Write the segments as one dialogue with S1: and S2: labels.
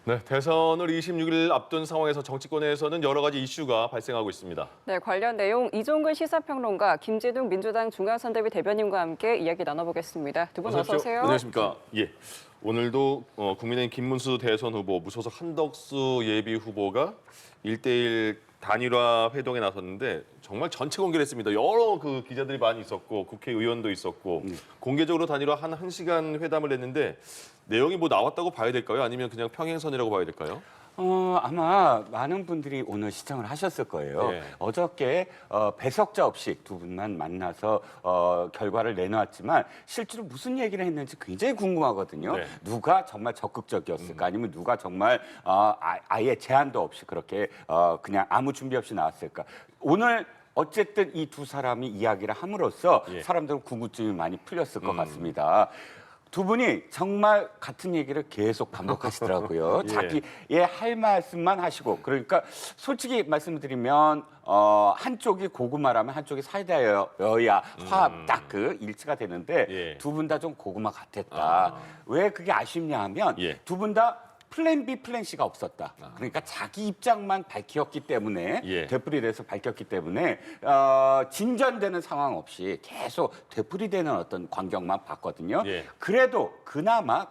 S1: 네, 대선을 26일 앞둔 상황에서 정치권에서는 여러 가지 이슈가 발생하고 있습니다.
S2: 네, 관련 내용 이종근 시사평론가, 김진웅 민주당 중앙선대위 대변인과 함께 이야기 나눠보겠습니다. 두 분 어서 오세요.
S1: 안녕하십니까. 예. 오늘도 국민의힘 김문수 대선 후보, 무소속 한덕수 예비 후보가 1대1 단일화 회동에 나섰는데 정말 전체 공개를 했습니다. 여러 기자들이 많이 있었고 국회의원도 있었고 공개적으로 단일화 한 1시간 회담을 했는데 내용이 뭐 나왔다고 봐야 될까요? 아니면 그냥 평행선이라고 봐야 될까요?
S3: 아마 많은 분들이 오늘 시청을 하셨을 거예요.
S1: 예.
S3: 어저께 배석자 없이 두 분만 만나서 결과를 내놓았지만 실제로 무슨 얘기를 했는지 굉장히 궁금하거든요.
S1: 네.
S3: 누가 정말 적극적이었을까? 아니면 누가 정말 아예 제한도 없이 그렇게 그냥 아무 준비 없이 나왔을까? 오늘 어쨌든 이 두 사람이 이야기를 함으로써
S1: 예.
S3: 사람들은 궁금증이 많이 풀렸을 것 같습니다. 두 분이 정말 같은 얘기를 계속 반복하시더라고요.
S1: 예.
S3: 자기의 할 말씀만 하시고 그러니까 솔직히 말씀드리면 한쪽이 고구마라면 한쪽이 사이다여야 화합 딱 그 일치가 되는데
S1: 예.
S3: 두 분 다 좀 고구마 같았다. 왜 그게 아쉽냐 하면
S1: 예.
S3: 두 분 다 플랜 B, 플랜 C가 없었다. 그러니까 자기 입장만 밝혔기 때문에
S1: 예.
S3: 되풀이돼서 밝혔기 때문에 진전되는 상황 없이 계속 되풀이되는 어떤 광경만 봤거든요.
S1: 예.
S3: 그래도 그나마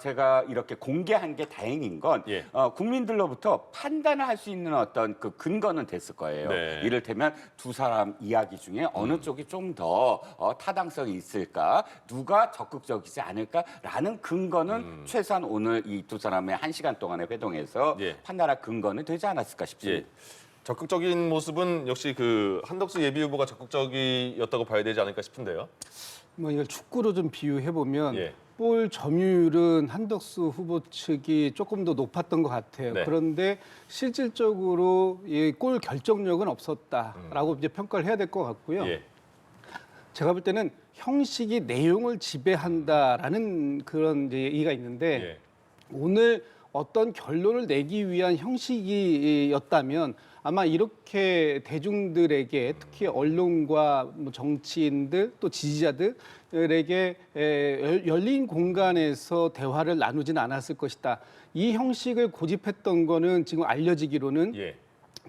S3: 제가 이렇게 공개한 게 다행인 건
S1: 예.
S3: 국민들로부터 판단을 할 수 있는 어떤 그 근거는 됐을 거예요.
S1: 네.
S3: 이를테면 두 사람 이야기 중에 어느 쪽이 좀 더 타당성이 있을까, 누가 적극적이지 않을까라는 근거는 최소한 오늘 이 두 사람의 1시간 동안의 회동에서
S1: 예.
S3: 판단할 근거는 되지 않았을까
S1: 예.
S3: 싶습니다.
S1: 적극적인 모습은 역시 한덕수 예비 후보가 적극적이었다고 봐야 되지 않을까 싶은데요.
S4: 뭐 이걸 축구로 좀 비유해 보면
S1: 예.
S4: 볼 점유율은 한덕수 후보 측이 조금 더 높았던 것 같아요.
S1: 네.
S4: 그런데 실질적으로 이 골 결정력은 없었다라고 이제 평가를 해야 될 것 같고요.
S1: 예.
S4: 제가 볼 때는 형식이 내용을 지배한다라는 그런 이제 얘기가 있는데
S1: 예.
S4: 오늘 어떤 결론을 내기 위한 형식이었다면 아마 이렇게 대중들에게 특히 언론과 뭐 정치인들 또 지지자들에게 열린 공간에서 대화를 나누지는 않았을 것이다. 이 형식을 고집했던 거는 지금 알려지기로는
S1: 예.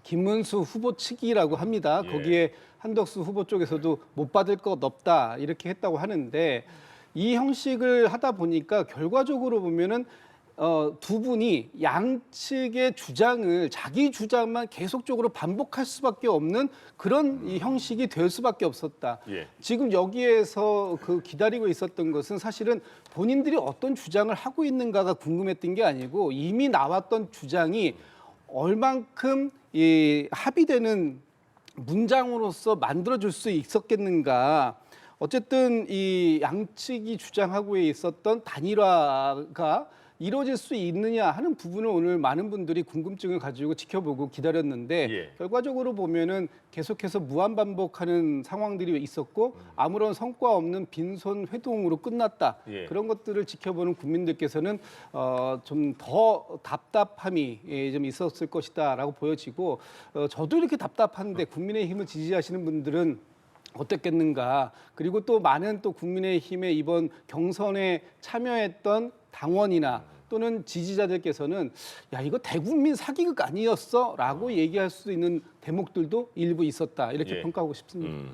S4: 김문수 후보 측이라고 합니다.
S1: 예.
S4: 거기에 한덕수 후보 쪽에서도 못 받을 것 없다 이렇게 했다고 하는데 이 형식을 하다 보니까 결과적으로 보면은 두 분이 양측의 주장을 자기 주장만 계속적으로 반복할 수밖에 없는 그런 이 형식이 될 수밖에 없었다.
S1: 예.
S4: 지금 여기에서 기다리고 있었던 것은 사실은 본인들이 어떤 주장을 하고 있는가가 궁금했던 게 아니고 이미 나왔던 주장이 얼만큼 합의되는 문장으로서 만들어줄 수 있었겠는가. 어쨌든 이 양측이 주장하고 있었던 단일화가 이루어질 수 있느냐 하는 부분을 오늘 많은 분들이 궁금증을 가지고 지켜보고 기다렸는데
S1: 예.
S4: 결과적으로 보면은 계속해서 무한 반복하는 상황들이 있었고 아무런 성과 없는 빈손 회동으로 끝났다.
S1: 예.
S4: 그런 것들을 지켜보는 국민들께서는 좀 더 답답함이 좀 있었을 것이다라고 보여지고 저도 이렇게 답답한데 국민의힘을 지지하시는 분들은 어떻겠는가. 그리고 또 많은 또 국민의힘의 이번 경선에 참여했던 당원이나 또는 지지자들께서는 야 이거 대국민 사기극 아니었어? 라고 얘기할 수 있는 대목들도 일부 있었다. 이렇게
S1: 예.
S4: 평가하고 싶습니다.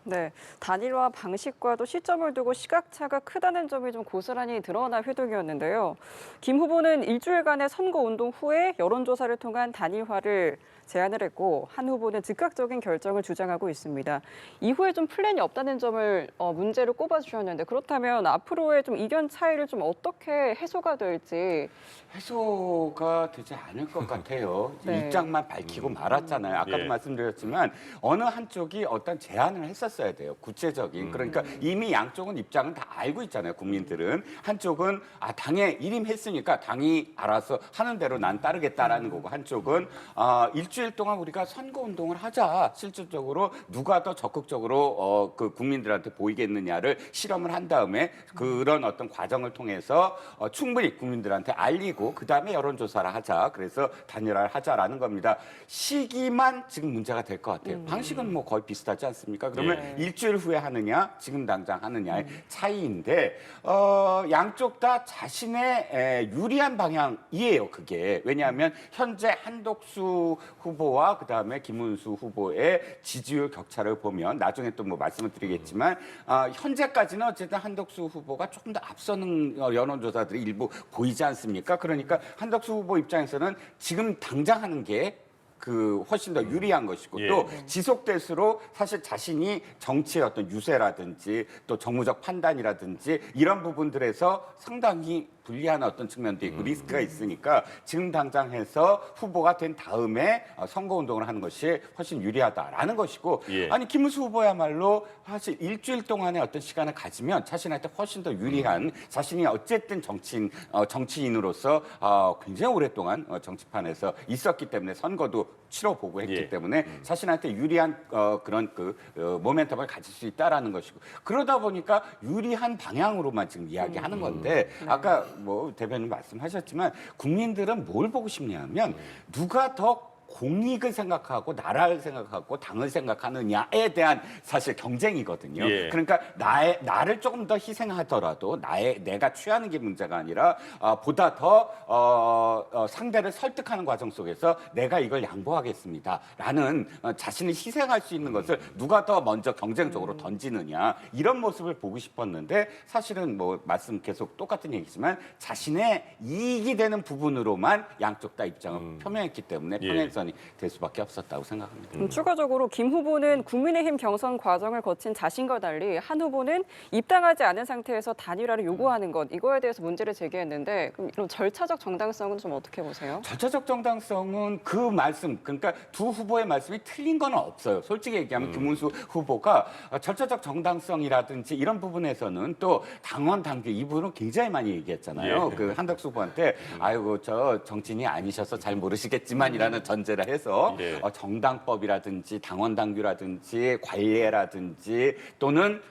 S2: 네, 단일화 방식과도 시점을 두고 시각차가 크다는 점이 좀 고스란히 드러난 회동이었는데요. 김 후보는 일주일간의 선거운동 후에 여론조사를 통한 단일화를 제안을 했고 한 후보는 즉각적인 결정을 주장하고 있습니다. 이후에 좀 플랜이 없다는 점을 문제로 꼽아주셨는데 그렇다면 앞으로의 좀 이견 차이를 좀 어떻게 해소가 될지.
S3: 해소가 되지 않을 것 같아요.
S2: 네.
S3: 입장만 밝히고 말았잖아요. 아까도
S1: 예.
S3: 말씀드렸지만 어느 한쪽이 어떤 제안을 했었어야 돼요. 구체적인. 그러니까 이미 양쪽은 입장은 다 알고 있잖아요. 국민들은. 한쪽은 당에 일임했으니까 당이 알아서 하는 대로 난 따르겠다라는 거고 한쪽은 일주일 일주일 동안 우리가 선거 운동을 하자. 실질적으로 누가 더 적극적으로 그 국민들한테 보이겠느냐를 실험을 한 다음에 그런 어떤 과정을 통해서 충분히 국민들한테 알리고 그 다음에 여론조사를 하자. 그래서 단일화를 하자라는 겁니다. 시기만 지금 문제가 될 것 같아요. 방식은 뭐 거의 비슷하지 않습니까? 그러면
S2: 예.
S3: 일주일 후에 하느냐, 지금 당장 하느냐의 차이인데 양쪽 다 자신의 유리한 방향이에요. 그게 왜냐하면 현재 한덕수 후보와 그 다음에 김문수 후보의 지지율 격차를 보면 나중에 또 뭐 말씀을 드리겠지만 현재까지는 어쨌든 한덕수 후보가 조금 더 앞서는 여론조사들이 일부 보이지 않습니까? 그러니까 한덕수 후보 입장에서는 지금 당장 하는 게 훨씬 더 유리한 것이고
S1: 예.
S3: 또 지속될수록 사실 자신이 정치의 어떤 유세라든지 또 정무적 판단이라든지 이런 부분들에서 상당히 불리한 어떤 측면도 있고 리스크가 있으니까 지금 당장 해서 후보가 된 다음에 선거운동을 하는 것이 훨씬 유리하다라는 것이고
S1: 예.
S3: 아니 김문수 후보야말로 사실 일주일 동안의 어떤 시간을 가지면 자신한테 훨씬 더 유리한 자신이 어쨌든 정치인으로서 굉장히 오랫동안 정치판에서 있었기 때문에 선거도 치러보고 했기
S1: 예.
S3: 때문에 자신한테 유리한 그런 모멘텀을 가질 수 있다라는 것이고 그러다 보니까 유리한 방향으로만 지금 이야기하는 건데 아까 뭐 대변인 말씀하셨지만 국민들은 뭘 보고 싶냐면 누가 더 공익을 생각하고 나라를 생각하고 당을 생각하느냐에 대한 사실 경쟁이거든요.
S1: 예.
S3: 그러니까 나를 조금 더 희생하더라도 내가 취하는 게 문제가 아니라 보다 더 상대를 설득하는 과정 속에서 내가 이걸 양보하겠습니다라는 자신을 희생할 수 있는 것을 누가 더 먼저 경쟁적으로 던지느냐 이런 모습을 보고 싶었는데 사실은 뭐 말씀 계속 똑같은 얘기지만 자신의 이익이 되는 부분으로만 양쪽 다 입장을 표명했기 때문에
S1: 예.
S3: 평행선이 될 수밖에 없었다고 생각합니다.
S2: 추가적으로 김 후보는 국민의힘 경선 과정을 거친 자신과 달리 한 후보는 입당하지 않은 상태에서 단일화를 요구하는 것 이거에 대해서 문제를 제기했는데 그럼 이런 절차적 정당성은 좀 어떻게 보세요?
S3: 절차적 정당성은 그 말씀 그러니까 두 후보의 말씀이 틀린 건 없어요. 솔직히 얘기하면 김문수 후보가 절차적 정당성이라든지 이런 부분에서는 또 당원 당규 이 부분은 굉장히 많이 얘기했잖아요.
S1: 예.
S3: 그 한덕수 후보한테 아이고 저 정치인이 아니셔서 잘 모르시겠지만이라는 전제를 해서
S1: 예.
S3: 정당법이라든지 당원 당규라든지 관례라든지 또는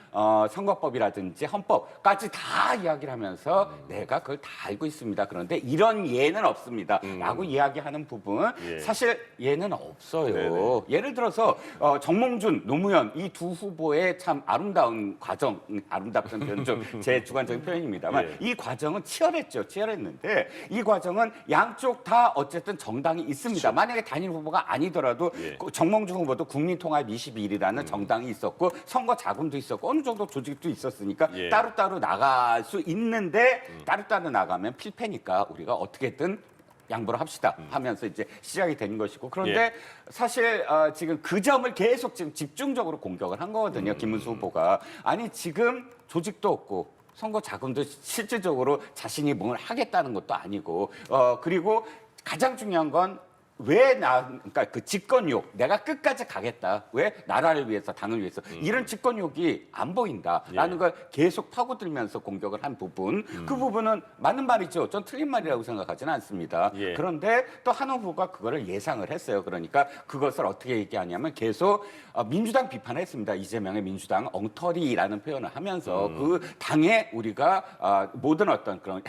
S3: 선거법이라든지 헌법까지 다 이야기를 하면서 내가 그걸 다 알고 있습니다. 그런데 이런 예는 없습니다. 라고 이야기하는 부분
S1: 예.
S3: 사실 예는 없어요.
S1: 네네.
S3: 예를 들어서 정몽준, 노무현 이 두 후보의 참 아름다운 과정, 아름답다는 표현은 좀 제 주관적인 표현입니다만
S1: 예.
S3: 이 과정은 치열했죠. 치열했는데 이 과정은 양쪽 다 어쨌든 정당이 있습니다. 만약에 단일 후보가 아니더라도
S1: 예.
S3: 정몽준 후보도 국민통합21이라는 정당이 있었고 선거 자금도 있었고 어느 정도 조직도 있었으니까
S1: 예.
S3: 따로따로 나갈 수 있는데 따로따로 나가면 필패니까 우리가 어떻게든 양보를 합시다 하면서 이제 시작이 된 것이고 그런데
S1: 예.
S3: 사실 지금 그 점을 계속 지금 집중적으로 공격을 한 거거든요. 김문수 후보가 아니 지금 조직도 없고 선거 자금도 실질적으로 자신이 뭘 하겠다는 것도 아니고 그리고 가장 중요한 건 그러니까 그 직권욕, 내가 끝까지 가겠다. 왜? 나라를 위해서, 당을 위해서. 이런 직권욕이 안 보인다라는
S1: 예.
S3: 걸 계속 파고들면서 공격을 한 부분. 그 부분은 맞는 말이죠. 전 틀린 말이라고 생각하지는 않습니다.
S1: 예.
S3: 그런데 또 한 후보가 그거를 예상을 했어요. 그러니까 그것을 어떻게 얘기하냐면 계속 민주당 비판했습니다. 이재명의 민주당 엉터리라는 표현을 하면서 그 당에 우리가 모든 어떤 그런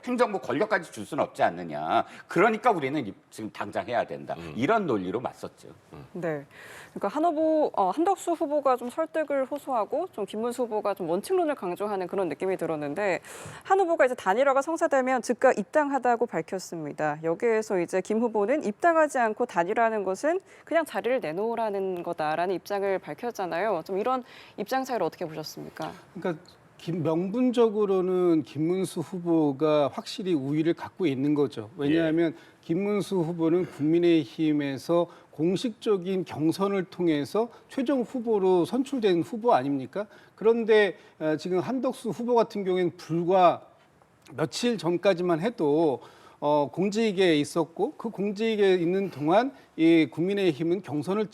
S3: 행정부 권력까지 줄 수는 없지 않느냐. 그러니까 우리는 지금 당장 해야 된다. 이런 논리로 맞섰죠.
S2: 네. 그러니까 한덕수 후보가 좀 설득을 호소하고 좀 김문수 후보가 좀 원칙론을 강조하는 그런 느낌이 들었는데 한 후보가 이제 단일화가 성사되면 즉각 입당하다고 밝혔습니다. 여기에서 이제 김 후보는 입당하지 않고 단일화하는 것은 그냥 자리를 내놓으라는 거다라는 입장을 밝혔잖아요. 좀 이런 입장 차이를 어떻게 보셨습니까?
S4: 그러니까 명분적으로는 김문수 후보가 확실히 우위를 갖고 있는 거죠. 왜냐하면 김문수 후보는 국민의힘에서 공식적인 경선을 통해서 최종 후보로 선출된 후보 아닙니까? 그런데 지금 한덕수 후보 같은 경우에는 불과 며칠 전까지만 해도 공직에 있었고 그 공직에 있는 동안 이 국민의힘은 경선을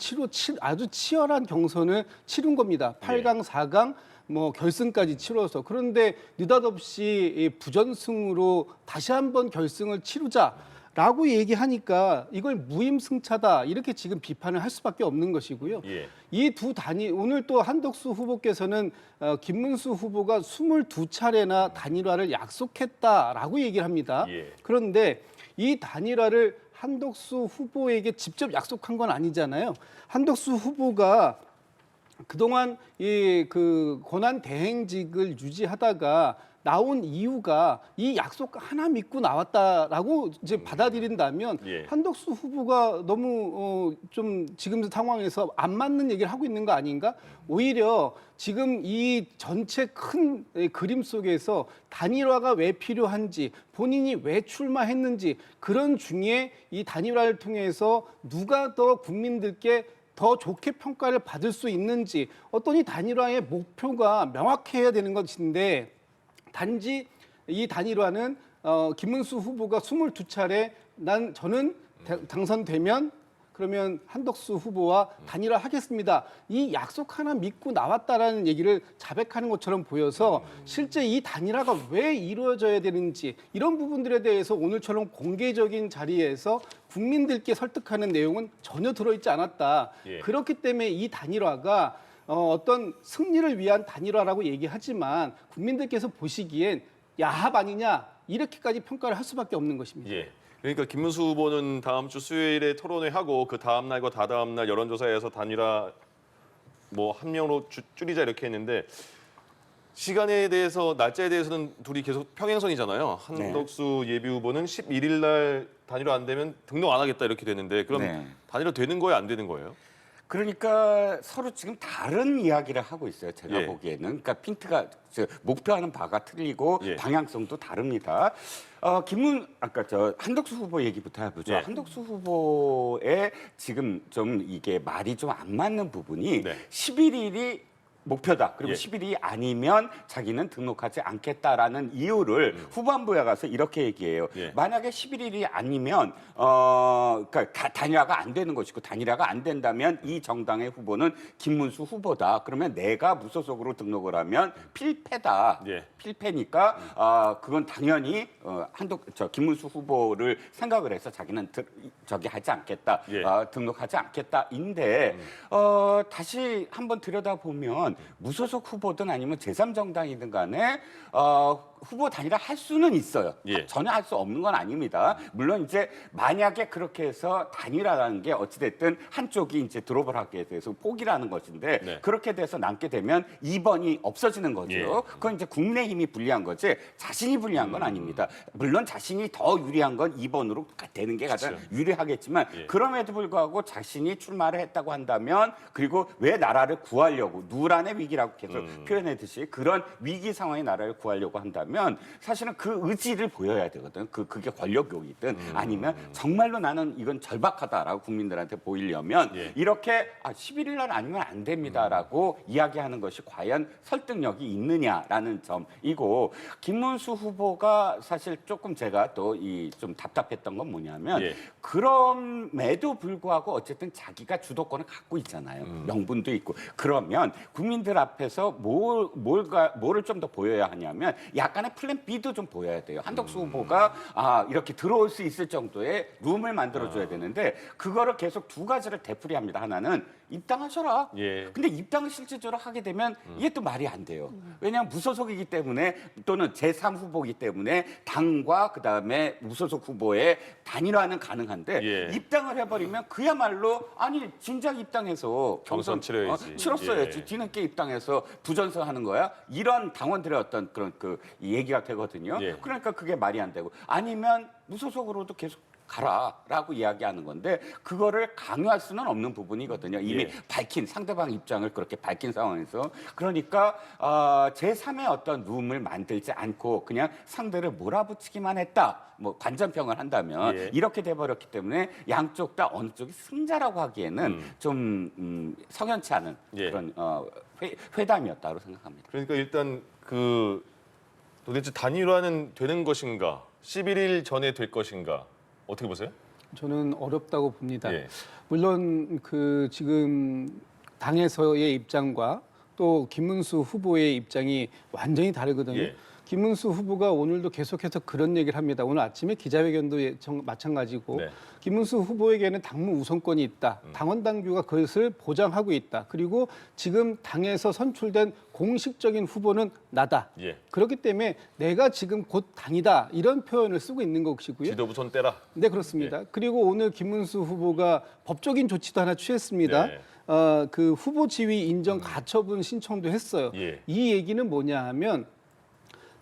S4: 아주 치열한 경선을 치른 겁니다. 8강, 4강 뭐 결승까지 치러서 그런데 느닷없이 이 부전승으로 다시 한번 결승을 치르자. 라고 얘기하니까 이걸 무임승차다 이렇게 지금 비판을 할 수밖에 없는 것이고요.
S1: 예.
S4: 이 두 단위 오늘 또 한덕수 후보께서는 김문수 후보가 22차례나 단일화를 약속했다라고 얘기를 합니다.
S1: 예.
S4: 그런데 이 단일화를 한덕수 후보에게 직접 약속한 건 아니잖아요. 한덕수 후보가 그동안 이 그 권한 대행직을 유지하다가 나온 이유가 이 약속 하나 믿고 나왔다라고 이제 받아들인다면
S1: 예.
S4: 한덕수 후보가 너무 좀 지금 상황에서 안 맞는 얘기를 하고 있는 거 아닌가? 오히려 지금 이 전체 큰 그림 속에서 단일화가 왜 필요한지 본인이 왜 출마했는지 그런 중에 이 단일화를 통해서 누가 더 국민들께 더 좋게 평가를 받을 수 있는지 어떤 이 단일화의 목표가 명확해야 되는 것인데 단지 이 단일화는 김문수 후보가 22차례 저는 당선되면 그러면 한덕수 후보와 단일화 하겠습니다. 이 약속 하나 믿고 나왔다라는 얘기를 자백하는 것처럼 보여서 실제 이 단일화가 왜 이루어져야 되는지 이런 부분들에 대해서 오늘처럼 공개적인 자리에서 국민들께 설득하는 내용은 전혀 들어있지 않았다.
S1: 예.
S4: 그렇기 때문에 이 단일화가 어떤 승리를 위한 단일화라고 얘기하지만 국민들께서 보시기엔 야합 아니냐 이렇게까지 평가를 할 수밖에 없는 것입니다.
S1: 예. 그러니까 김문수 후보는 다음 주 수요일에 토론회 하고 그 다음 날과 다다음 날 여론조사에서 단일화 뭐 한 명으로 줄이자 이렇게 했는데 시간에 대해서 날짜에 대해서는 둘이 계속 평행선이잖아요. 한덕수 예비 후보는 11일 날 단일화 안 되면 등록 안 하겠다 이렇게 되는데 그럼
S3: 네.
S1: 단일화 되는 거예요, 안 되는 거예요?
S3: 그러니까 서로 지금 다른 이야기를 하고 있어요. 제가
S1: 예.
S3: 보기에는. 그러니까 핀트가 목표하는 바가 틀리고
S1: 예.
S3: 방향성도 다릅니다. 아까 한덕수 후보 얘기부터 해보죠.
S1: 예.
S3: 한덕수 후보의 지금 좀 이게 말이 좀 안 맞는 부분이
S1: 네.
S3: 11일이 목표다. 그리고
S1: 예.
S3: 10일이 아니면 자기는 등록하지 않겠다라는 이유를 후반부에 가서 이렇게 얘기해요.
S1: 예.
S3: 만약에 11일이 아니면 그러니까 단일화가 안 되는 것이고 단일화가 안 된다면 이 정당의 후보는 김문수 후보다. 그러면 내가 무소속으로 등록을 하면 필패다.
S1: 예.
S3: 필패니까 그건 당연히 김문수 후보를 생각을 해서 자기는 저기 하지 않겠다.
S1: 예.
S3: 등록하지 않겠다인데 다시 한번 들여다보면 무소속 후보든 아니면 제3정당이든 간에 후보 단일화 할 수는 있어요.
S1: 예.
S3: 전혀 할 수 없는 건 아닙니다. 물론 이제 만약에 그렇게 해서 단일화라는 게 어찌됐든 한쪽이 이제 드롭을 하게 돼서 포기라는 것인데
S1: 네.
S3: 그렇게 돼서 남게 되면 2번이 없어지는 거죠.
S1: 예.
S3: 그건 이제 국민의힘이 불리한 거지 자신이 불리한 건 아닙니다. 물론 자신이 더 유리한 건 2번으로 되는 게 가장 유리하겠지만
S1: 예.
S3: 그럼에도 불구하고 자신이 출마를 했다고 한다면 그리고 왜 나라를 구하려고 누란의 위기라고 계속 표현했듯이 그런 위기 상황에 나라를 구하려고 한다면 사실은 그 의지를 보여야 되거든. 그게 권력욕이든 아니면 정말로 나는 이건 절박하다라고 국민들한테 보이려면
S1: 예.
S3: 이렇게 11일 날 아니면 안 됩니다라고 이야기하는 것이 과연 설득력이 있느냐라는 점이고 김문수 후보가 사실 조금 제가 또 좀 답답했던 건 뭐냐면
S1: 예.
S3: 그럼에도 불구하고 어쨌든 자기가 주도권을 갖고 있잖아요. 명분도 있고 그러면 국민들 앞에서 뭐를 좀 더 보여야 하냐면 약간의 플랜 B도 좀 보여야 돼요. 한덕수 후보가 이렇게 들어올 수 있을 정도의 룸을 만들어줘야 되는데 그거를 계속 두 가지를 되풀이합니다. 하나는 입당하셔라.
S1: 예.
S3: 근데 입당을 실질적으로 하게 되면 이게 또 말이 안 돼요. 왜냐하면 무소속이기 때문에 또는 제3 후보이기 때문에 당과 그다음에 무소속 후보의 단일화는 가능한데
S1: 예.
S3: 입당을 해버리면 그야말로 아니 진작 입당해서
S1: 경선 치러야지.
S3: 치렀어야지.
S1: 예.
S3: 뒤늦게 입당해서 부전선하는 거야. 이런 당원들의 어떤 그런 얘기가 되거든요.
S1: 예.
S3: 그러니까 그게 말이 안 되고 아니면 무소속으로도 계속 가라라고 이야기하는 건데 그거를 강요할 수는 없는 부분이거든요. 이미
S1: 예.
S3: 밝힌 상대방 입장을 그렇게 밝힌 상황에서 그러니까 제3의 어떤 룸을 만들지 않고 그냥 상대를 몰아붙이기만 했다. 뭐 관전평을 한다면
S1: 예.
S3: 이렇게 돼버렸기 때문에 양쪽 다 어느 쪽이 승자라고 하기에는 좀 석연치 않은
S1: 예.
S3: 그런 회담이었다고 생각합니다.
S1: 그러니까 일단 도대체 단일화는 되는 것인가? 11일 전에 될 것인가? 어떻게 보세요?
S4: 저는 어렵다고 봅니다.
S1: 예.
S4: 물론 지금 당에서의 입장과 또 김문수 후보의 입장이 완전히 다르거든요.
S1: 예.
S4: 김문수 후보가 오늘도 계속해서 그런 얘기를 합니다. 오늘 아침에 기자회견도 마찬가지고
S1: 네.
S4: 김문수 후보에게는 당무 우선권이 있다. 당원 당규가 그것을 보장하고 있다. 그리고 지금 당에서 선출된 공식적인 후보는 나다.
S1: 예.
S4: 그렇기 때문에 내가 지금 곧 당이다. 이런 표현을 쓰고 있는 것이고요.
S1: 지도부 손 떼라.
S4: 네, 그렇습니다. 그리고 오늘 김문수 후보가 법적인 조치도 하나 취했습니다.
S1: 네.
S4: 그 후보 지위 인정 가처분 신청도 했어요.
S1: 예.
S4: 이 얘기는 뭐냐 하면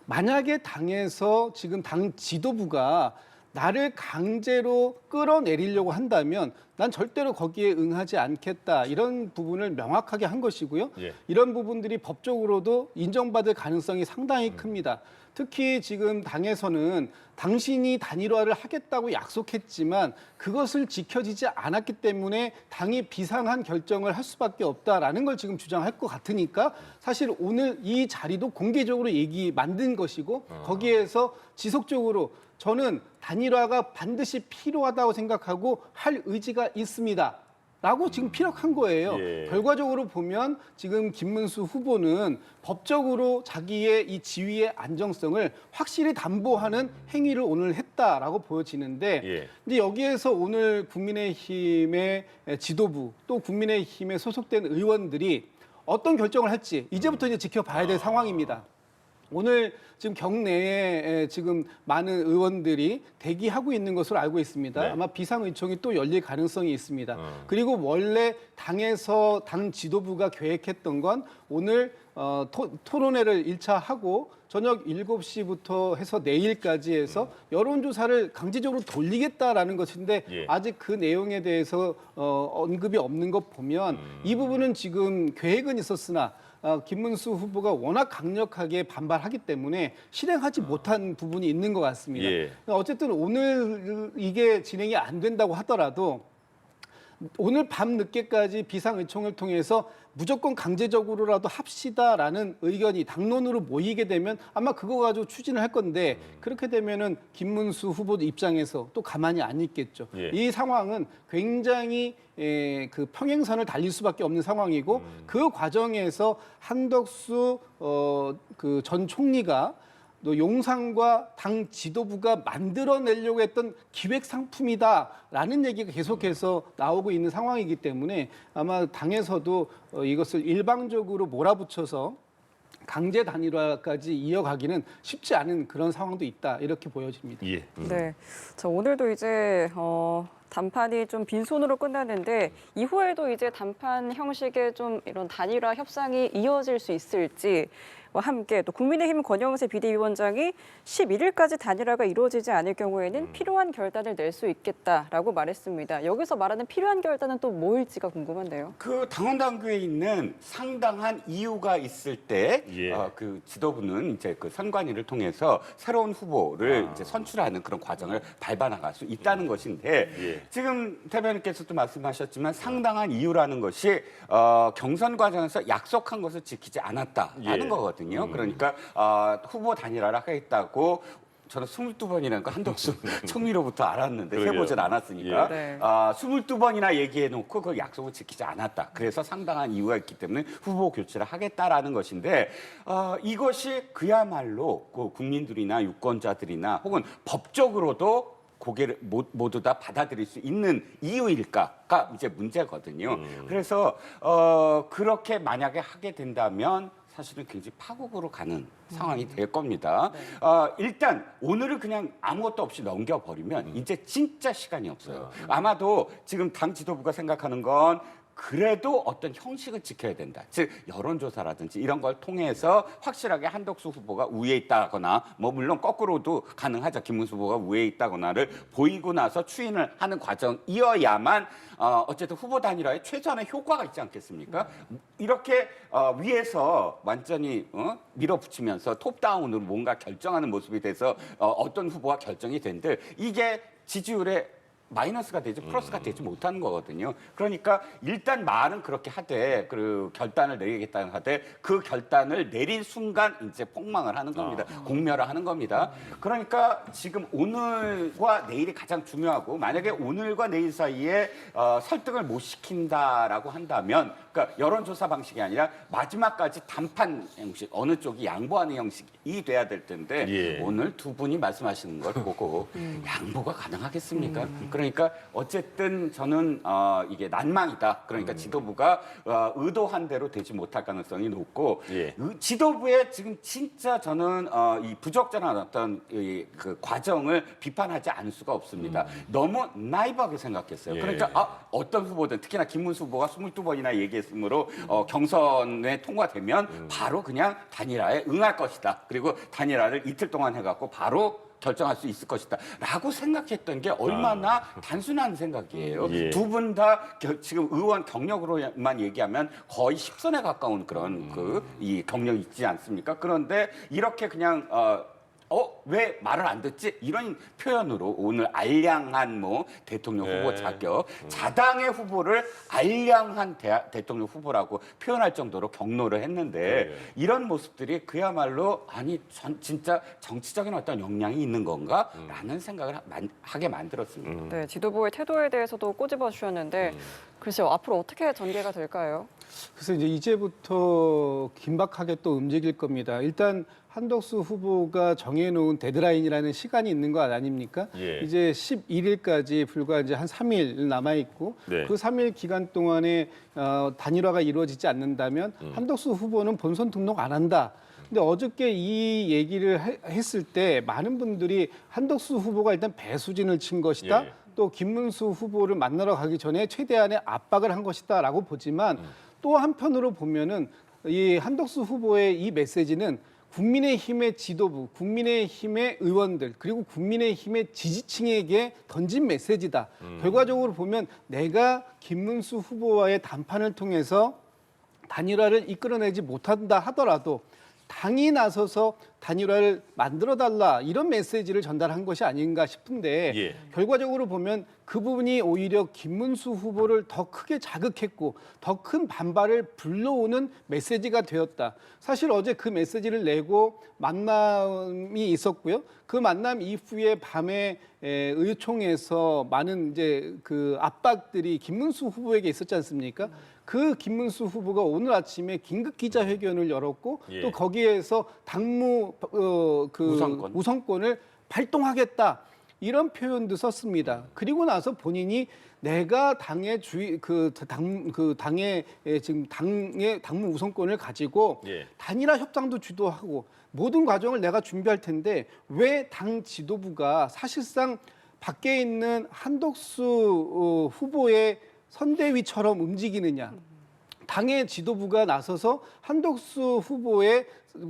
S4: 만약에 당에서 지금 당 지도부가 나를 강제로 끌어내리려고 한다면 난 절대로 거기에 응하지 않겠다. 이런 부분을 명확하게 한 것이고요.
S1: 예.
S4: 이런 부분들이 법적으로도 인정받을 가능성이 상당히 큽니다. 특히 지금 당에서는 당신이 단일화를 하겠다고 약속했지만 그것을 지켜지지 않았기 때문에 당이 비상한 결정을 할 수밖에 없다라는 걸 지금 주장할 것 같으니까 사실 오늘 이 자리도 공개적으로 만든 것이고 거기에서 지속적으로 저는 단일화가 반드시 필요하다고 생각하고 할 의지가 있습니다. 라고 지금 피력한 거예요.
S1: 예.
S4: 결과적으로 보면 지금 김문수 후보는 법적으로 자기의 이 지위의 안정성을 확실히 담보하는 행위를 오늘 했다라고 보여지는데
S1: 예.
S4: 근데 여기에서 오늘 국민의힘의 지도부 또 국민의힘에 소속된 의원들이 어떤 결정을 할지 이제부터 이제 지켜봐야 될 상황입니다. 오늘 지금 경내에 지금 많은 의원들이 대기하고 있는 것으로 알고 있습니다.
S1: 네.
S4: 아마 비상의총이 또 열릴 가능성이 있습니다. 그리고 원래 당에서 당 지도부가 계획했던 건 오늘 토론회를 1차 하고 저녁 7시부터 해서 내일까지 해서 여론조사를 강제적으로 돌리겠다라는 것인데
S1: 예.
S4: 아직 그 내용에 대해서 언급이 없는 것 보면 이 부분은 지금 계획은 있었으나 김문수 후보가 워낙 강력하게 반발하기 때문에 실행하지 못한 부분이 있는 것 같습니다.
S1: 예.
S4: 어쨌든 오늘 이게 진행이 안 된다고 하더라도 오늘 밤 늦게까지 비상의총을 통해서 무조건 강제적으로라도 합시다라는 의견이 당론으로 모이게 되면 아마 그거 가지고 추진을 할 건데 그렇게 되면은 김문수 후보 입장에서 또 가만히 안 있겠죠.
S1: 예.
S4: 이 상황은 굉장히 그 평행선을 달릴 수밖에 없는 상황이고 그 과정에서 한덕수 그 전 총리가 또 용산과 당 지도부가 만들어내려고 했던 기획 상품이다라는 얘기가 계속해서 나오고 있는 상황이기 때문에 아마 당에서도 이것을 일방적으로 몰아붙여서 강제 단일화까지 이어가기는 쉽지 않은 그런 상황도 있다 이렇게 보여집니다.
S1: 예.
S2: 네. 자, 오늘도 이제 단판이 좀 빈손으로 끝나는데 이후에도 이제 단판 형식의 좀 이런 단일화 협상이 이어질 수 있을지 와 함께 또 국민의힘 권영세 비대위원장이 11일까지 단일화가 이루어지지 않을 경우에는 필요한 결단을 낼 수 있겠다라고 말했습니다. 여기서 말하는 필요한 결단은 또 뭐일지가 궁금한데요.
S3: 그 당원 당규에 있는 상당한 이유가 있을 때,
S1: 예.
S3: 그 지도부는 이제 그 선관위를 통해서 새로운 후보를 이제 선출하는 그런 과정을 밟아 나갈 수 있다는 것인데,
S1: 예.
S3: 지금 대변인께서도 말씀하셨지만 상당한 이유라는 것이 경선 과정에서 약속한 것을 지키지 않았다라는
S1: 예.
S3: 거거든요. 그러니까 후보 단일화를 하겠다고. 저는 22번이라는 거 한덕수 총리로부터 알았는데
S1: 그러게요.
S3: 세보진 않았으니까
S2: 예. 네.
S3: 22번이나 얘기해놓고 그 약속을 지키지 않았다. 그래서 상당한 이유가 있기 때문에 후보 교체를 하겠다라는 것인데 이것이 그야말로 그 국민들이나 유권자들이나 혹은 법적으로도 고개를 모두 다 받아들일 수 있는 이유일까가 이제 문제거든요. 그래서 그렇게 만약에 하게 된다면 사실은 굉장히 파국으로 가는 상황이 될 겁니다. 일단 오늘을 그냥 아무것도 없이 넘겨버리면 이제 진짜 시간이 없어요. 아마도 지금 당 지도부가 생각하는 건 그래도 어떤 형식을 지켜야 된다. 즉 여론조사라든지 이런 걸 통해서 확실하게 한덕수 후보가 우위에 있다거나 뭐 물론 거꾸로도 가능하죠. 김문수 후보가 우위에 있다거나를 보이고 나서 추인을 하는 과정이어야만 어쨌든 후보 단일화에 최소한의 효과가 있지 않겠습니까? 이렇게 위에서 완전히 밀어붙이면서 톱다운으로 뭔가 결정하는 모습이 돼서 어떤 후보가 결정이 된들 이게 지지율에 마이너스가 되지 플러스가 되지 못하는 거거든요. 그러니까 일단 말은 그렇게 하되 그 결단을 내리겠다는 하되 그 결단을 내린 순간 이제 폭망을 하는 겁니다. 공멸을 하는 겁니다. 그러니까 지금 오늘과 내일이 가장 중요하고 만약에 오늘과 내일 사이에 설득을 못 시킨다라고 한다면 그러니까 여론조사 방식이 아니라 마지막까지 단판 형식 어느 쪽이 양보하는 형식이 돼야 될 텐데
S1: 예.
S3: 오늘 두 분이 말씀하시는 걸 보고 양보가 가능하겠습니까? 그러니까 어쨌든 저는 이게 난망이다. 그러니까 지도부가 의도한 대로 되지 못할 가능성이 높고
S1: 예.
S3: 지도부의 지금 진짜 저는 이 부적절한 어떤 그 과정을 비판하지 않을 수가 없습니다. 너무 나이브하게 생각했어요.
S1: 예.
S3: 그러니까 어떤 후보든 특히나 김문수 후보가 22번이나 얘기했으므로 경선에 통과되면 바로 그냥 단일화에 응할 것이다. 그리고 단일화를 이틀 동안 해갖고 바로 결정할 수 있을 것이다 라고 생각했던 게 얼마나 단순한 생각이에요.
S1: 예.
S3: 두 분 다 지금 의원 경력으로만 얘기하면 거의 10선에 가까운 그런 이 경력이 있지 않습니까? 그런데 이렇게 그냥 왜 말을 안 듣지? 이런 표현으로 오늘 알량한 대통령 후보
S1: 네.
S3: 자격, 자당의 후보를 알량한 대통령 후보라고 표현할 정도로 경로를 했는데
S1: 네.
S3: 이런 모습들이 그야말로 아니 진짜 정치적인 어떤 역량이 있는 건가? 라는 생각을 하게 만들었습니다.
S2: 네, 지도부의 태도에 대해서도 꼬집어 주셨는데 글쎄요, 앞으로 어떻게 전개가 될까요?
S4: 그래서 이제부터 긴박하게 또 움직일 겁니다. 일단 한덕수 후보가 정해놓은 데드라인이라는 시간이 있는 거 아닙니까?
S1: 예.
S4: 이제 11일까지 불과 이제 한 3일 남아 있고
S1: 네.
S4: 그 3일 기간 동안에 단일화가 이루어지지 않는다면 한덕수 후보는 본선 등록 안 한다. 근데 어저께 이 얘기를 했을 때 많은 분들이 한덕수 후보가 일단 배수진을 친 것이다.
S1: 예.
S4: 또 김문수 후보를 만나러 가기 전에 최대한의 압박을 한 것이다라고 보지만 또 한편으로 보면은 이 한덕수 후보의 이 메시지는 국민의힘의 지도부, 국민의힘의 의원들 그리고 국민의힘의 지지층에게 던진 메시지다. 결과적으로 보면 내가 김문수 후보와의談판을 통해서 단일화를 이끌어내지 못한다 하더라도 당이 나서서 단일화를 만들어달라 이런 메시지를 전달한 것이 아닌가 싶은데
S1: 예.
S4: 결과적으로 보면 그 부분이 오히려 김문수 후보를 더 크게 자극했고 더 큰 반발을 불러오는 메시지가 되었다. 사실 어제 그 메시지를 내고 만남이 있었고요. 그 만남 이후에 밤에 의총에서 많은 이제 그 압박들이 김문수 후보에게 있었지 않습니까? 그 김문수 후보가 오늘 아침에 긴급 기자회견을 열었고
S1: 예.
S4: 또 거기에서 당무 우선권을 발동하겠다 이런 표현도 썼습니다. 그리고 나서 본인이 내가 당의 지금 당의 당무 우선권을 가지고
S1: 예.
S4: 단일화 협상도 주도하고 모든 과정을 내가 준비할 텐데 왜 당 지도부가 사실상 밖에 있는 한덕수 후보의 선대위처럼 움직이느냐. 당의 지도부가 나서서 한덕수 후보의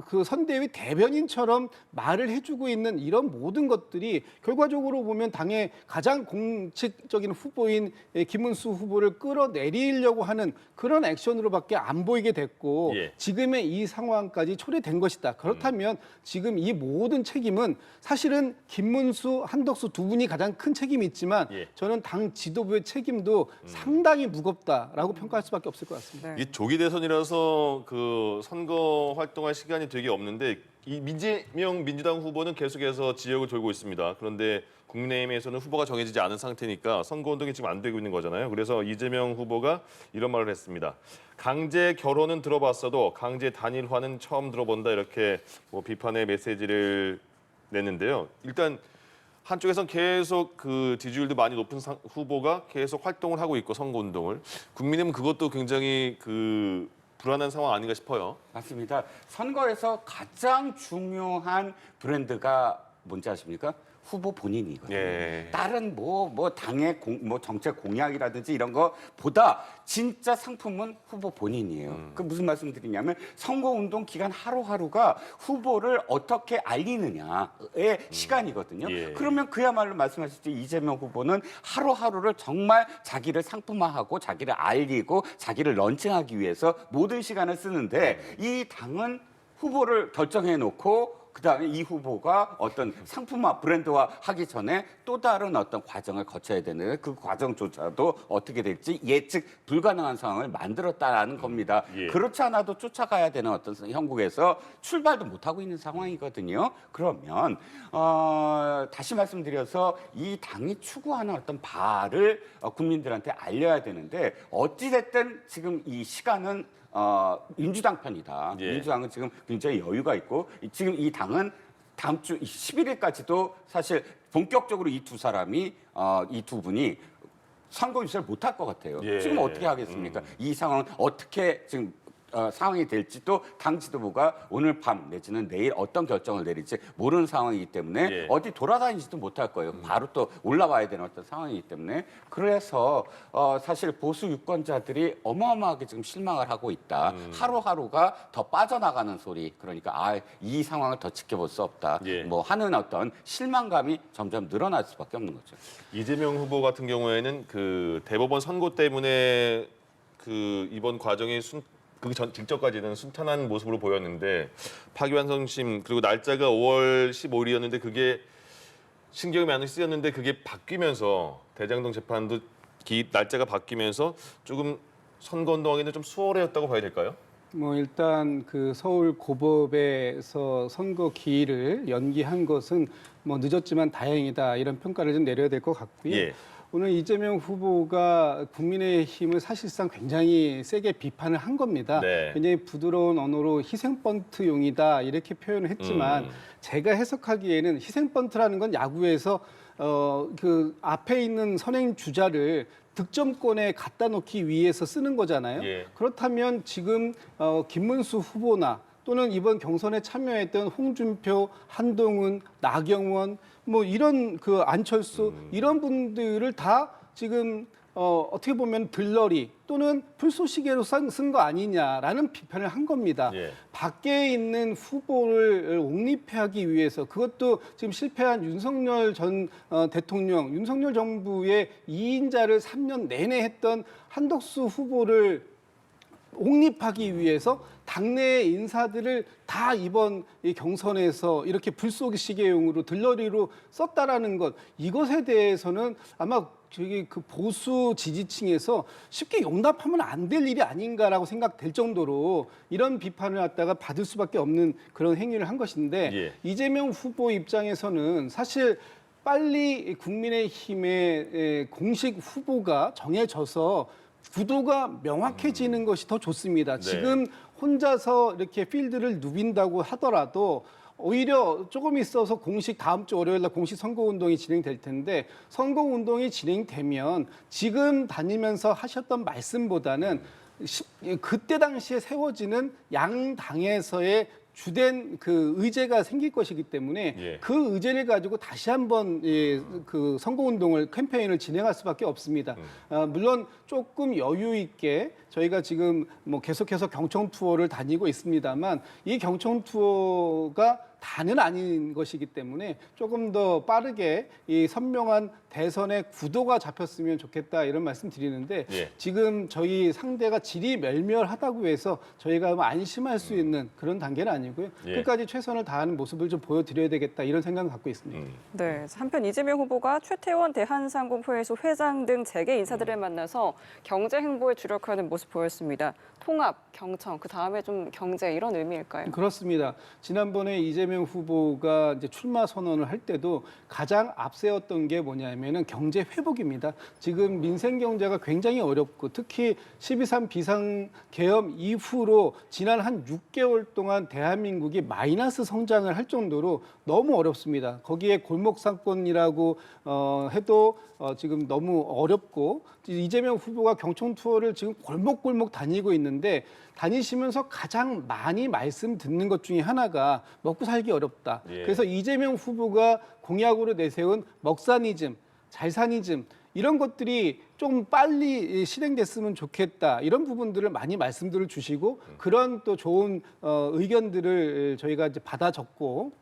S4: 그 선대위 대변인처럼 말을 해주고 있는 이런 모든 것들이 결과적으로 보면 당의 가장 공식적인 후보인 김문수 후보를 끌어내리려고 하는 그런 액션으로밖에 안 보이게 됐고
S1: 예.
S4: 지금의 이 상황까지 초래된 것이다. 그렇다면 지금 이 모든 책임은 사실은 김문수, 한덕수 두 분이 가장 큰 책임이 있지만
S1: 예.
S4: 저는 당 지도부의 책임도 상당히 무겁다라고 평가할 수밖에 없을 것 같습니다.
S2: 네.
S1: 이 조기 대선이라서 그 선거 활동할 시간이 되게 없는데 이 이재명 민주당 후보는 계속해서 지역을 돌고 있습니다. 그런데 국민의힘에서는 후보가 정해지지 않은 상태니까 선거운동이 지금 안 되고 있는 거잖아요. 그래서 이재명 후보가 이런 말을 했습니다. 강제 결혼은 들어봤어도 강제 단일화는 처음 들어본다 이렇게 비판의 메시지를 냈는데요. 일단 한쪽에선 계속 그 지지율도 많이 높은 후보가 계속 활동을 하고 있고 선거운동을 국민의힘은 그것도 굉장히 그 불안한 상황 아닌가 싶어요.
S3: 맞습니다. 선거에서 가장 중요한 브랜드가 뭔지 아십니까? 후보 본인이거든요.
S1: 예.
S3: 다른 당의 정책 공약이라든지 이런 거보다 진짜 상품은 후보 본인이에요. 그 무슨 말씀드리냐면 선거운동 기간 하루하루가 후보를 어떻게 알리느냐의 시간이거든요.
S1: 예.
S3: 그러면 그야말로 말씀하셨듯이 이재명 후보는 하루하루를 정말 자기를 상품화하고 자기를 알리고 자기를 런칭하기 위해서 모든 시간을 쓰는데 이 당은 후보를 결정해 놓고 그다음에 이 후보가 어떤 상품화, 브랜드화 하기 전에 또 다른 어떤 과정을 거쳐야 되는 그 과정조차도 어떻게 될지 예측 불가능한 상황을 만들었다라는 겁니다.
S1: 예.
S3: 그렇지 않아도 쫓아가야 되는 어떤 형국에서 출발도 못하고 있는 상황이거든요. 그러면 다시 말씀드려서 이 당이 추구하는 어떤 바를 국민들한테 알려야 되는데 어찌됐든 지금 이 시간은 민주당 편이다.
S1: 예.
S3: 민주당은 지금 굉장히 여유가 있고 지금 이 당은 다음 주 11일까지도 사실 본격적으로 이 두 사람이 이 두 분이 선거 유세를 못할 것 같아요.
S1: 예.
S3: 지금 어떻게 하겠습니까? 이 상황은 어떻게 지금 상황이 될지도 당 지도부가 오늘 밤 내지는 내일 어떤 결정을 내릴지 모르는 상황이기 때문에
S1: 예.
S3: 어디 돌아다니지도 못할 거예요. 바로 또 올라와야 되는 어떤 상황이기 때문에 그래서 사실 보수 유권자들이 어마어마하게 지금 실망을 하고 있다. 하루하루가 더 빠져나가는 소리. 그러니까 이 상황을 더 지켜볼 수 없다.
S1: 예.
S3: 뭐 하는 어떤 실망감이 점점 늘어날 수밖에 없는 거죠.
S1: 이재명 후보 같은 경우에는 그 대법원 선고 때문에 그 이번 과정이 직전까지는 순탄한 모습으로 보였는데 파기환송심 그리고 날짜가 5월 15일이었는데 그게 신경이 많이 쓰였는데 그게 바뀌면서 대장동 재판도 날짜가 바뀌면서 조금 선거운동하기는 좀 수월했다고 봐야 될까요?
S4: 뭐 일단 그 서울 고법에서 선거 기일을 연기한 것은 뭐 늦었지만 다행이다 이런 평가를 좀 내려야 될 것 같고요.
S1: 예.
S4: 오늘 이재명 후보가 국민의힘을 사실상 굉장히 세게 비판을 한 겁니다.
S1: 네.
S4: 굉장히 부드러운 언어로 희생번트용이다 이렇게 표현을 했지만 제가 해석하기에는 희생번트라는 건 야구에서 그 앞에 있는 선행 주자를 득점권에 갖다 놓기 위해서 쓰는 거잖아요.
S1: 예.
S4: 그렇다면 지금 김문수 후보나 또는 이번 경선에 참여했던 홍준표, 한동훈, 나경원 뭐 이런 그 안철수 이런 분들을 다 지금 어떻게 보면 들러리 또는 풀쏘시개로 쓴 거 아니냐라는 비판을 한 겁니다.
S1: 예.
S4: 밖에 있는 후보를 옹립하기 위해서 그것도 지금 실패한 윤석열 전 대통령, 윤석열 정부의 2인자를 3년 내내 했던 한덕수 후보를 옹립하기 위해서 당내 인사들을 다 이번 이 경선에서 이렇게 불쏘시개용으로 들러리로 썼다라는 것 이것에 대해서는 아마 저기 그 보수 지지층에서 쉽게 용납하면 안 될 일이 아닌가라고 생각될 정도로 이런 비판을 갖다가 받을 수밖에 없는 그런 행위를 한 것인데
S1: 예.
S4: 이재명 후보 입장에서는 사실 빨리 국민의힘의 공식 후보가 정해져서 구도가 명확해지는 것이 더 좋습니다.
S1: 네.
S4: 지금 혼자서 이렇게 필드를 누빈다고 하더라도 오히려 조금 있어서 다음 주 월요일 날 공식 선거운동이 진행될 텐데 선거운동이 진행되면 지금 다니면서 하셨던 말씀보다는 그때 당시에 세워지는 양 당에서의 주된 그 의제가 생길 것이기 때문에
S1: 예.
S4: 그 의제를 가지고 다시 한번 그 선거운동을 캠페인을 진행할 수밖에 없습니다. 물론 조금 여유 있게 저희가 지금 뭐 계속해서 경청 투어를 다니고 있습니다만 이 경청 투어가 다는 아닌 것이기 때문에 조금 더 빠르게 이 선명한 대선의 구도가 잡혔으면 좋겠다 이런 말씀 드리는데
S1: 예.
S4: 지금 저희 상대가 질이 멸멸하다고 해서 저희가 안심할 수 있는 그런 단계는 아니고요.
S1: 예.
S4: 끝까지 최선을 다하는 모습을 좀 보여드려야 되겠다 이런 생각을 갖고 있습니다.
S2: 네, 한편 이재명 후보가 최태원 대한상공회의소 회장 등 재계 인사들을 만나서 경제 행보에 주력하는 모습 보였습니다. 통합, 경청, 그 다음에 좀 경제 이런 의미일까요?
S4: 그렇습니다. 지난번에 이재명 후보가 이제 출마 선언을 할 때도 가장 앞세웠던 게 뭐냐면은 경제 회복입니다. 지금 민생 경제가 굉장히 어렵고 특히 12.3 비상계엄 이후로 지난 한 6개월 동안 대한민국이 마이너스 성장을 할 정도로 너무 어렵습니다. 거기에 골목상권이라고 해도 지금 너무 어렵고 이재명 후보가 경청 투어를 지금 골목골목 다니고 있는데 다니시면서 가장 많이 말씀 듣는 것 중에 하나가 먹고 살기 어렵다.
S1: 예.
S4: 그래서 이재명 후보가 공약으로 내세운 먹사니즘, 잘사니즘 이런 것들이 좀 빨리 실행됐으면 좋겠다. 이런 부분들을 많이 말씀들을 주시고 그런 또 좋은 의견들을 저희가 이제 받아 적고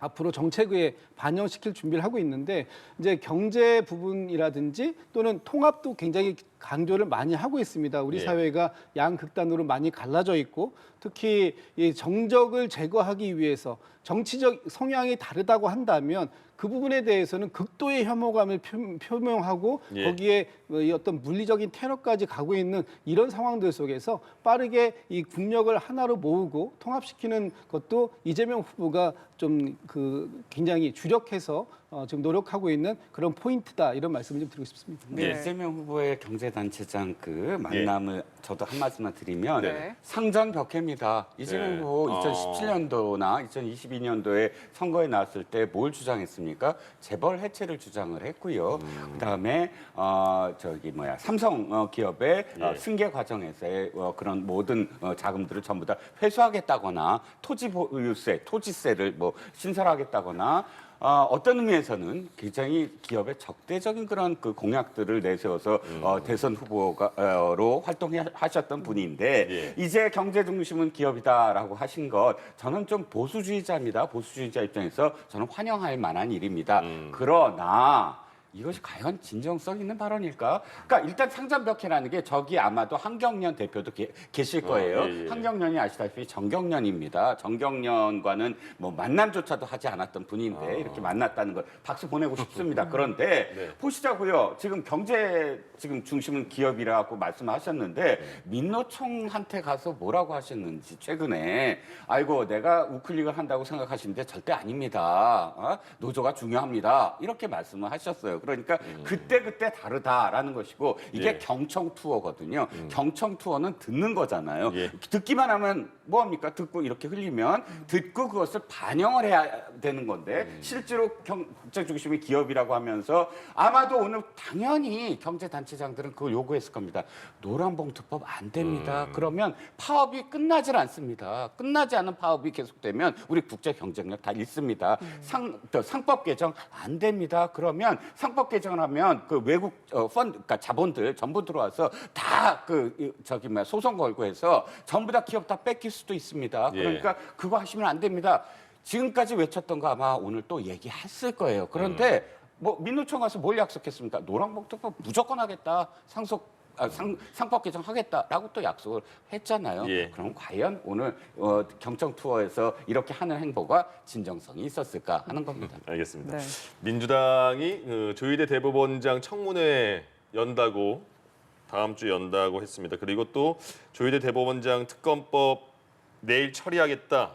S4: 앞으로 정책에 반영시킬 준비를 하고 있는데 이제 경제 부분이라든지 또는 통합도 굉장히 강조를 많이 하고 있습니다. 우리
S1: 예.
S4: 사회가 양극단으로 많이 갈라져 있고 특히 이 정적을 제거하기 위해서 정치적 성향이 다르다고 한다면 그 부분에 대해서는 극도의 혐오감을 표명하고
S1: 예.
S4: 거기에 이 어떤 물리적인 테러까지 가고 있는 이런 상황들 속에서 빠르게 이 국력을 하나로 모으고 통합시키는 것도 이재명 후보가 좀 굉장히 주력해서 지금 노력하고 있는 그런 포인트다 이런 말씀을 좀 드리고 싶습니다.
S2: 네.
S3: 이재명 후보의 경제단체장 그 만남을 저도 한 말씀만 드리면
S2: 네.
S3: 상전벽해입니다. 이재명
S1: 네.
S3: 후보 2017년도나 2022년도에 선거에 나왔을 때 뭘 주장했습니까? 재벌 해체를 주장을 했고요. 그다음에 삼성 기업의
S1: 예.
S3: 승계 과정에서의 그런 모든 자금들을 전부 다 회수하겠다거나 토지 보유세, 토지세를 뭐 신설하겠다거나 어떤 의미에서는 굉장히 기업의 적대적인 그런 그 공약들을 내세워서 대선 후보로 활동하셨던 분인데
S1: 예.
S3: 이제 경제 중심은 기업이다라고 하신 것 저는 좀 보수주의자입니다. 보수주의자 입장에서 저는 환영할 만한 일입니다. 그러나 이것이 과연 진정성 있는 발언일까? 그러니까 일단 상전벽해라는 게 저기 아마도 한경련 대표도 계실 거예요.
S1: 예, 예.
S3: 한경련이 아시다시피 정경련입니다. 정경련과는 뭐 만남조차도 하지 않았던 분인데 이렇게 만났다는 걸 박수 보내고 싶습니다. 그런데
S1: 네.
S3: 보시자고요. 지금 경제 지금 중심은 기업이라고 말씀하셨는데 민노총한테 가서 뭐라고 하셨는지 최근에 아이고 내가 우클릭을 한다고 생각하시는데 절대 아닙니다. 노조가 중요합니다. 이렇게 말씀을 하셨어요. 그러니까 그때 다르다라는 것이고 이게
S1: 예.
S3: 경청 투어거든요. 경청 투어는 듣는 거잖아요.
S1: 예.
S3: 듣기만 하면 뭐합니까? 듣고 이렇게 흘리면 듣고 그것을 반영을 해야 되는 건데 실제로 경제 중심의 기업이라고 하면서 아마도 오늘 당연히 경제단체장들은 그걸 요구했을 겁니다. 노란봉투법 안 됩니다. 그러면 파업이 끝나질 않습니다. 끝나지 않은 파업이 계속되면 우리 국제 경쟁력 다 잃습니다. 상법 개정 안 됩니다. 그러면 상법 개정을 하면 그 외국 그러니까 자본들 전부 들어와서 다 소송 걸고 해서 전부 다 기업 다 뺏길 수도 있습니다.
S1: 예.
S3: 그러니까 그거 하시면 안 됩니다. 지금까지 외쳤던 거 아마 오늘 또 얘기했을 거예요. 그런데 뭐 민노총 가서 뭘 약속했습니까? 노란봉투법 무조건 하겠다. 상법 개정하겠다라고 또 약속을 했잖아요.
S1: 예.
S3: 그럼 과연 오늘 경청 투어에서 이렇게 하는 행보가 진정성이 있었을까 하는 겁니다.
S1: 알겠습니다.
S2: 네.
S1: 민주당이 조희대 대법원장 청문회 다음 주 연다고 했습니다. 그리고 또 조희대 대법원장 특검법 내일 처리하겠다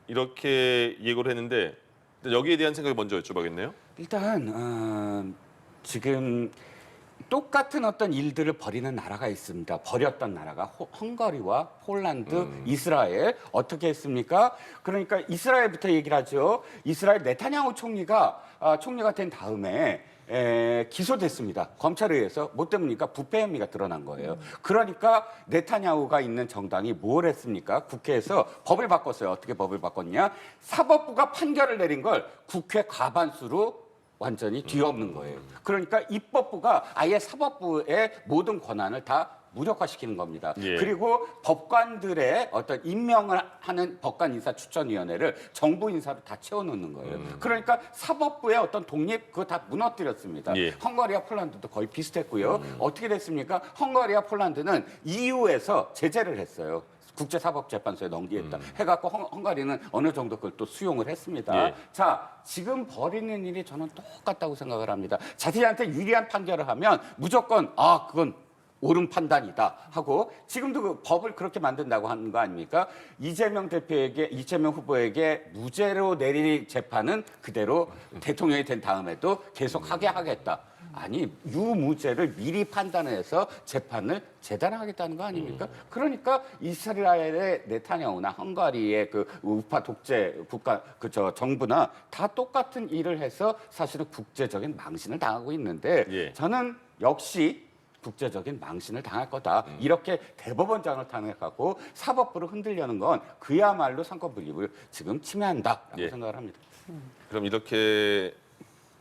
S1: 이렇게 예고를 했는데 여기에 대한 생각을 먼저 여쭤봐야겠네요.
S3: 일단 지금 똑같은 어떤 일들을 벌이는 나라가 있습니다. 벌였던 나라가 헝가리와 폴란드, 이스라엘 어떻게 했습니까? 그러니까 이스라엘부터 얘기를 하죠. 이스라엘 네타냐후 총리가 된 다음에 기소됐습니다. 검찰에 의해서 뭐 때문입니까? 부패 혐의가 드러난 거예요. 그러니까 네타냐후가 있는 정당이 뭘 했습니까? 국회에서 법을 바꿨어요. 어떻게 법을 바꿨냐? 사법부가 판결을 내린 걸 국회 과반수로 완전히 뒤엎는 거예요. 그러니까 입법부가 아예 사법부의 모든 권한을 다 무력화시키는 겁니다.
S1: 예.
S3: 그리고 법관들의 어떤 임명을 하는 법관인사추천위원회를 정부 인사로 다 채워놓는 거예요. 그러니까 사법부의 어떤 독립 그거 다 무너뜨렸습니다.
S1: 예.
S3: 헝가리와 폴란드도 거의 비슷했고요. 어떻게 됐습니까? 헝가리와 폴란드는 EU에서 제재를 했어요. 국제사법재판소에 넘기겠다 해갖고 허가리는 어느 정도 그걸 또 수용을 했습니다.
S1: 예.
S3: 자, 지금 벌이는 일이 저는 똑같다고 생각을 합니다. 자기한테 유리한 판결을 하면 무조건 그건 옳은 판단이다 하고 지금도 그 법을 그렇게 만든다고 하는 거 아닙니까? 이재명 후보에게 무죄로 내릴 재판은 그대로 대통령이 된 다음에도 계속 하게 하겠다. 아니 유무죄를 미리 판단해서 재판을 재단하겠다는 거 아닙니까? 그러니까 이스라엘의 네타냐후나 헝가리의 그 우파 독재 국가 정부나 다 똑같은 일을 해서 사실은 국제적인 망신을 당하고 있는데
S1: 예.
S3: 저는 역시 국제적인 망신을 당할 거다. 이렇게 대법원장을 탄핵하고 사법부를 흔들려는 건 그야말로 상권 분립을 지금 침해한다라고
S1: 예.
S3: 생각을 합니다.
S1: 그럼 이렇게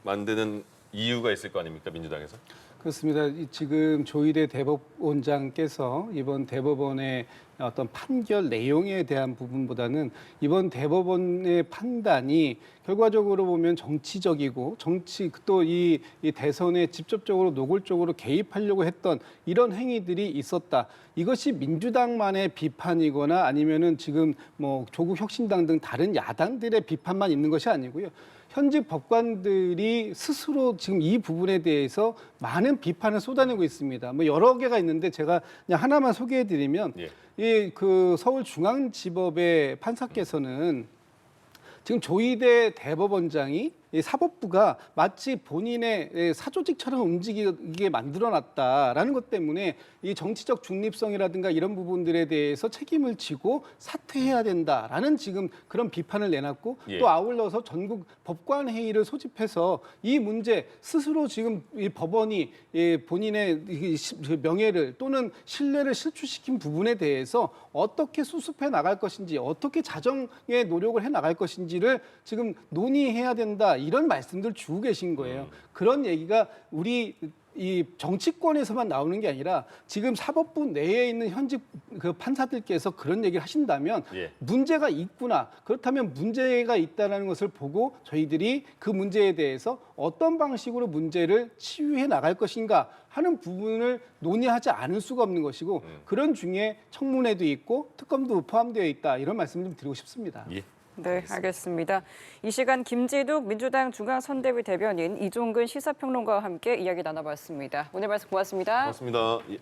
S1: 만드는 이유가 있을 거 아닙니까 민주당에서?
S4: 그렇습니다. 지금 조희대 대법원장께서 이번 대법원의 어떤 판결 내용에 대한 부분보다는 이번 대법원의 판단이 결과적으로 보면 정치적이고 또 이 대선에 직접적으로 노골적으로 개입하려고 했던 이런 행위들이 있었다. 이것이 민주당만의 비판이거나 아니면은 지금 뭐 조국 혁신당 등 다른 야당들의 비판만 있는 것이 아니고요. 현직 법관들이 스스로 지금 이 부분에 대해서 많은 비판을 쏟아내고 있습니다. 뭐 여러 개가 있는데 제가 그냥 하나만 소개해드리면
S1: 예.
S4: 이 그 서울중앙지법의 판사께서는 지금 조희대 대법원장이 이 사법부가 마치 본인의 사조직처럼 움직이게 만들어놨다라는 것 때문에 이 정치적 중립성이라든가 이런 부분들에 대해서 책임을 지고 사퇴해야 된다라는 지금 그런 비판을 내놨고
S1: 예.
S4: 또 아울러서 전국 법관 회의를 소집해서 이 문제 스스로 지금 이 법원이 본인의 명예를 또는 신뢰를 실추시킨 부분에 대해서 어떻게 수습해 나갈 것인지 어떻게 자정의 노력을 해 나갈 것인지를 지금 논의해야 된다. 이런 말씀들 주고 계신 거예요. 그런 얘기가 우리 이 정치권에서만 나오는 게 아니라 지금 사법부 내에 있는 현직 그 판사들께서 그런 얘기를 하신다면
S1: 예.
S4: 문제가 있구나. 그렇다면 문제가 있다는 것을 보고 저희들이 그 문제에 대해서 어떤 방식으로 문제를 치유해 나갈 것인가 하는 부분을 논의하지 않을 수가 없는 것이고 그런 중에 청문회도 있고 특검도 포함되어 있다. 이런 말씀 좀 드리고 싶습니다.
S1: 예.
S2: 네, 알겠습니다. 이 시간 김지둑 민주당 중앙선대위 대변인, 이종근 시사평론가와 함께 이야기 나눠봤습니다. 오늘 말씀 고맙습니다.
S1: 고맙습니다. 예.